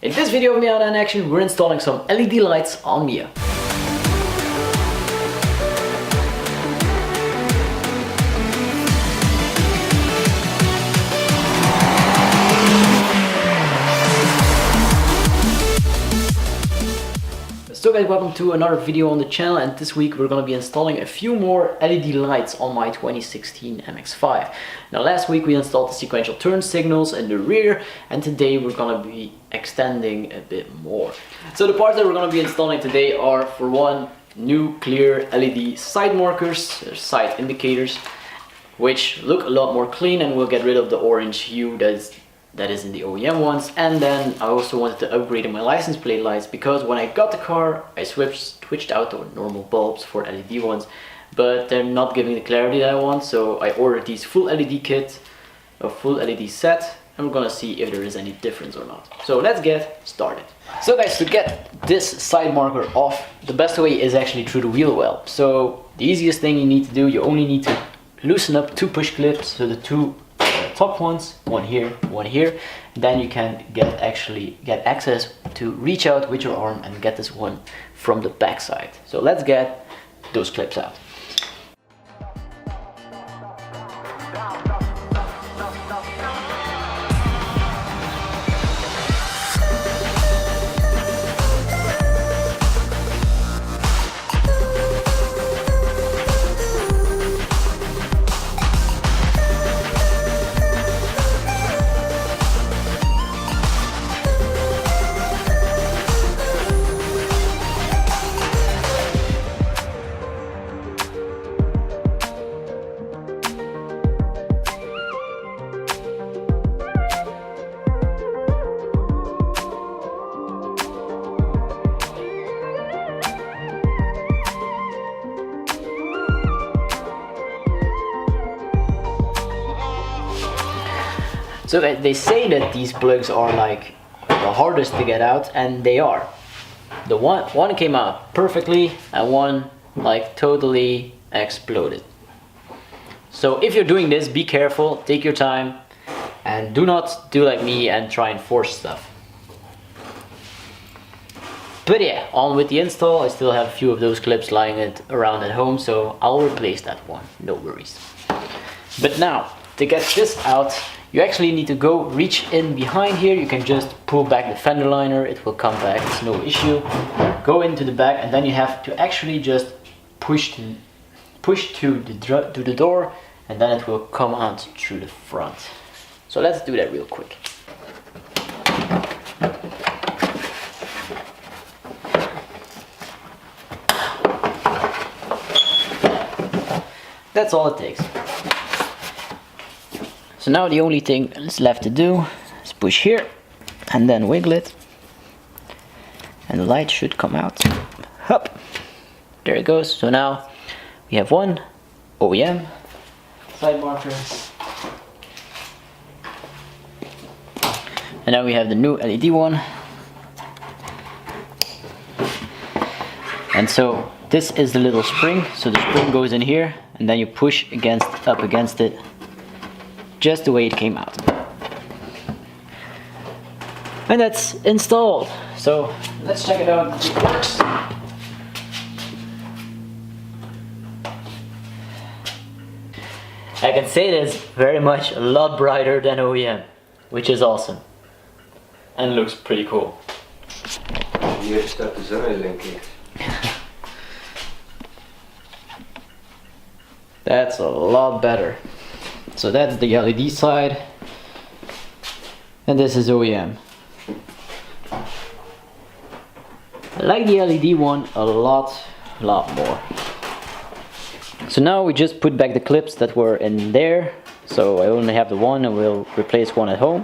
In this video of Miata in action, we're installing some LED lights on Mia. So guys, welcome to another video on the channel, and this week we're going to be installing a few more LED lights on my 2016 MX-5. Now last week we installed the sequential turn signals in the rear, and today we're going to be extending a bit more. So the parts that we're going to be installing today are, for one, new clear LED side markers, side indicators, which look a lot more clean, and we'll get rid of the orange hue that is in the OEM ones. And then I also wanted to upgrade my license plate lights, because when I got the car I switched out the normal bulbs for LED ones, but they're not giving the clarity that I want, so I ordered these full LED kit, a full LED set, and we're gonna see if there is any difference or not. So let's get started. So guys, to get this side marker off, the best way is actually through the wheel well. So the easiest thing you need to do, you only need to loosen up two push clips, so the two top ones, one here, then you can get access to reach out with your arm and get this one from the back side. So let's get those clips out. So they say that these plugs are like the hardest to get out, and they are. The one came out perfectly, and one like totally exploded. So if you're doing this, be careful, take your time, and do not do like me and try and force stuff. But yeah, on with the install. I still have a few of those clips lying around at home, so I'll replace that one, no worries. But now, to get this out, you actually need to go reach in behind here. You can just pull back the fender liner, it will come back, it's no issue. Go into the back, and then you have to actually just push to the door, and then it will come out through the front. So let's do that real quick. That's all it takes. So now the only thing that's left to do is push here and then wiggle it, and the light should come out. Up, there it goes. So now we have one OEM side marker, and now we have the new LED one. And so this is the little spring, so the spring goes in here, and then you push up against it, just the way it came out. And that's installed. So let's check it out if it works. I can say it is very much a lot brighter than OEM, which is awesome. And looks pretty cool. Hier staat de zon, denk ik. That's a lot better. So that's the LED side, and this is OEM. I like the LED one a lot more. So now we just put back the clips that were in there, so I only have the one, and we'll replace one at home,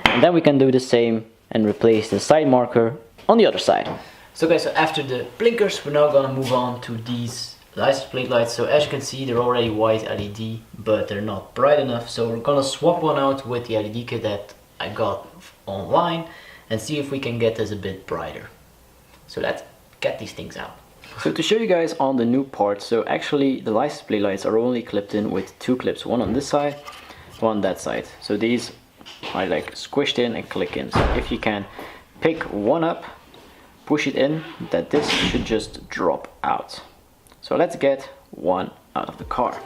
and then we can do the same and replace the side marker on the other side. So guys, so after the blinkers, we're now gonna move on to these license plate lights. So as you can see, they're already white LED, but they're not bright enough, so we're gonna swap one out with the LED kit that I got online and see if we can get this a bit brighter. So let's get these things out. So to show you guys on the new part, so actually the license plate lights are only clipped in with two clips, one on this side, one on that side. So these I like squished in and click in. So if you can pick one up, push it in, that this should just drop out. So let's get one out of the car.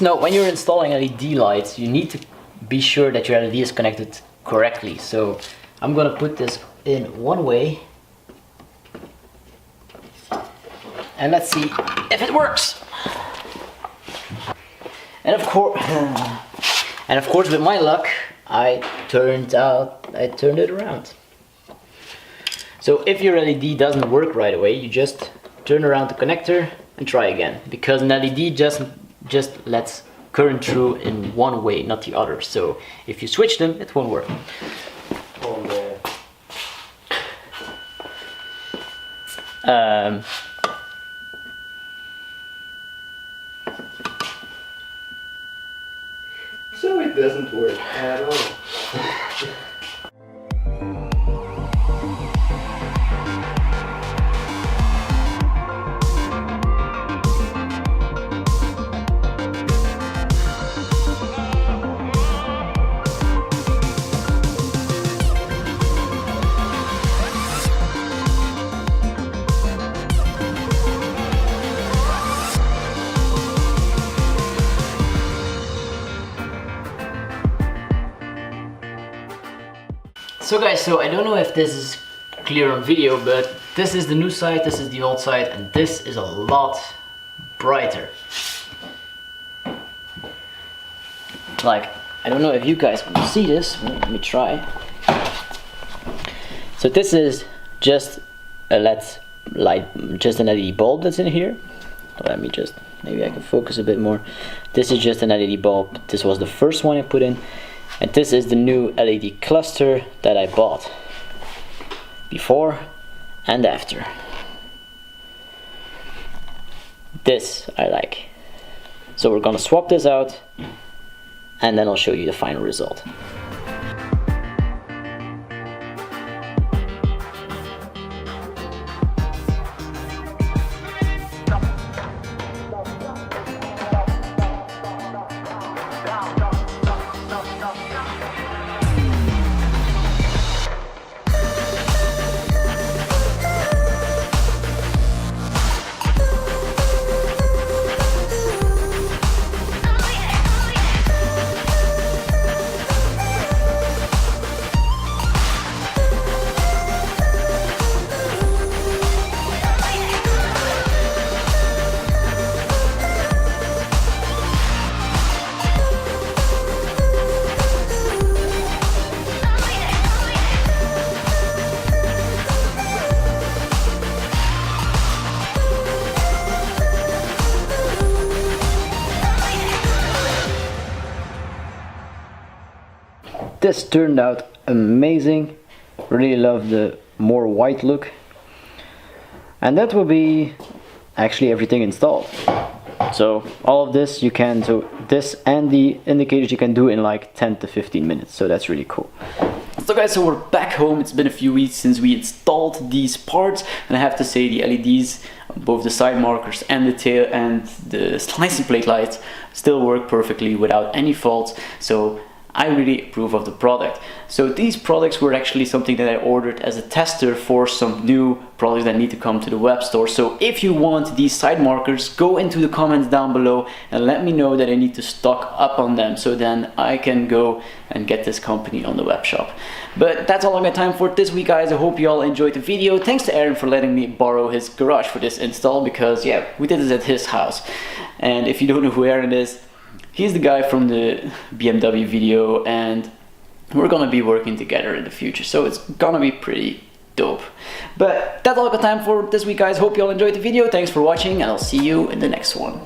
Now, when you're installing LED lights, you need to be sure that your LED is connected correctly. So I'm gonna put this in one way, and let's see if it works. And of course, with my luck, I turned it around. So if your LED doesn't work right away, you just turn around the connector and try again, because an LED just lets current through in one way, not the other. So if you switch them, it won't work. So it doesn't work at all. So guys, so I don't know if this is clear on video, but this is the new side, this is the old side, and this is a lot brighter. Like, I don't know if you guys can see this. Let me try. So this is just a LED light, just an LED bulb that's in here. Let me just, maybe I can focus a bit more. This is just an LED bulb. This was the first one I put in. And this is the new LED cluster that I bought. Before and after. This I like. So we're gonna swap this out, and then I'll show you the final result. This turned out amazing. Really love the more white look. And that will be actually everything installed. So all of this you can, so this and the indicators you can do in like 10 to 15 minutes. So that's really cool. So guys, so we're back home. It's been a few weeks since we installed these parts, and I have to say the LEDs, both the side markers and the tail and the license plate lights, still work perfectly without any faults. So I really approve of the product. So these products were actually something that I ordered as a tester for some new products that need to come to the web store. So if you want these side markers, go into the comments down below and let me know that I need to stock up on them, so then I can go and get this company on the web shop. But that's all I got time for this week, guys. I hope you all enjoyed the video. Thanks to Aaron for letting me borrow his garage for this install, because yeah, we did this at his house. And if you don't know who Aaron is, he's the guy from the BMW video, and we're gonna be working together in the future, so it's gonna be pretty But that's all I got time for this week, guys. Hope you all enjoyed the video. Thanks for watching, and I'll see you in the next one.